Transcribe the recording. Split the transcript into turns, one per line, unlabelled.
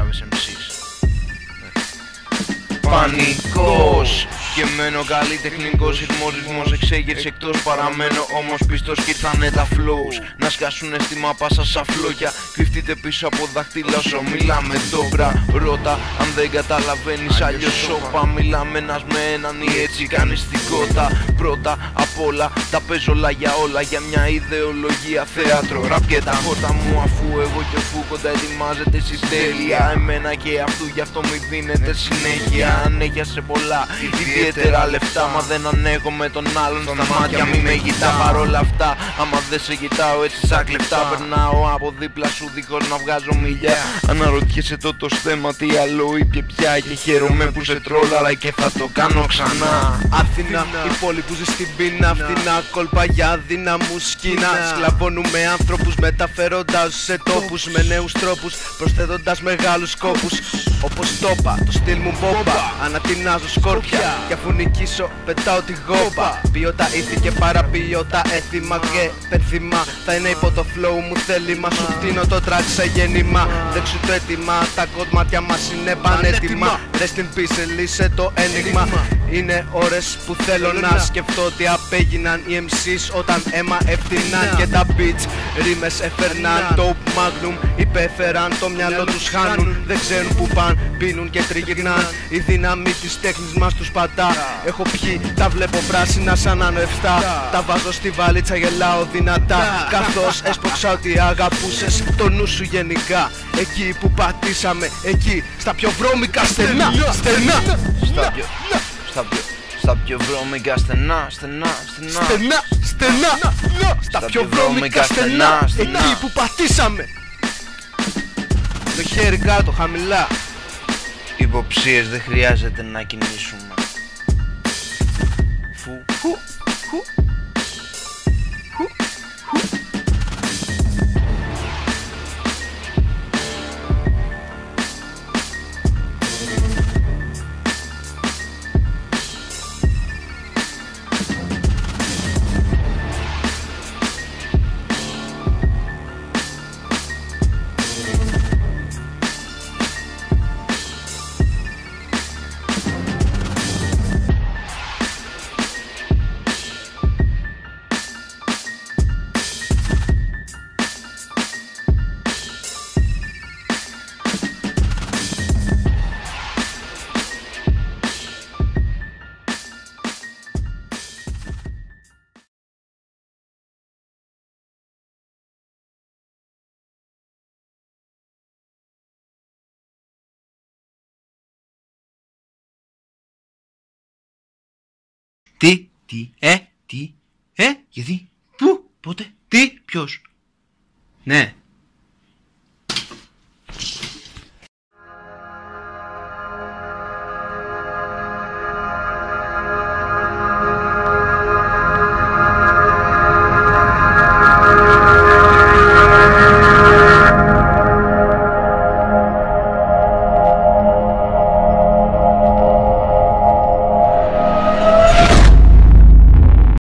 κατάλαβες MCs. Πανικός και μένω καλλιτεχνικός, ρυθμός εξέγερση εκτός. Παραμένω όμως πιστός κι ήρθανε τα flows να σκάσουνε στη μάπα σας σαν φλόγια. Κρυφτείτε πίσω από δάχτυλα όσο μιλάμε τώρα. Ρώτα αν δεν καταλαβαίνεις, αλλιώς σώπα. Μιλάμε ένας με έναν ή έτσι κάνεις την κότα. Πρώτα απ' όλα τα παίζω όλα για όλα, για μια ιδεολογία θέατρο. Ραπ και τα χόρτα μου, αφού εγώ και ο Φούκοντα ετοιμάζεται εσείς τέλεια. Εμένα και αυτού, γι' αυτό μη δίνετε συνέχεια. Ανέχιασε πολλά ιδιαίτερα λεφτά, μα δεν ανέχω με τον άλλον στα μάτια. Μη με κοιτά παρόλα αυτά, άμα δεν σε κοιτάω έτσι σαν κλεφτά. Περνάω από δίπλα σου δίχως να βγάζω μιλιά. Αναρωτιέσαι το θέμα τι άλλο είπε πια. Και χαίρομαι που σε τρόλαρα και θα το κάνω ξανά.
Αθήνα, η πόλη που ζει στην πείνα. Φθηνά κόλπα για δύναμους σκήνα. Σκλαβώνουμε άνθρωπους μεταφέροντας σε τόπους με νέους τρόπους, προσθέτοντας μεγάλους σκόπους. Όπως το είπα, το στυλ μου μπόμπα. Ανατινάζω σκόρπια κι αφού νικήσω πετάω τη γόμπα. Ποιότητα ήθη και παραποιότητα έθιμα και πενθυμά. Θα είναι υπό το flow μου θέλημα. Σου φτύνω το track σε γέννημα. Δέξου το έτοιμα, τα κομμάτια μας είναι πανέτοιμα. Rest in peace, λύσε το ένιγμα. Είναι ώρες που θέλω να σκεφτώ ότι απέγιναν οι MCs όταν αίμα ευθυνάν. Και τα beats ρήμες έφερναν dope magnum. Υπέφεραν το μυαλό τους χάνουν. Δεν ξέρουν που παν, πίνουν και τριγυρνάν. Η δύναμη της τέχνης μας τους πατά. Έχω πιει, τα βλέπω πράσινα σαν ανεβστά. Τα βάζω στη βαλίτσα, γελάω δυνατά. Καθώς έσπρωξα ότι αγαπούσες το νου σου γενικά. Εκεί που πατήσαμε, εκεί στα πιο βρώμικα στενά.
Στα πιο βρώμικα στενά.
Στα πιο βρώμικα στενά. Εκεί που πατήσαμε. Το χέρι κάτω, χαμηλά.
Υποψίες δεν χρειάζεται να κινήσουμε.
Γιατί, πού, πότε, ποιος, ναι.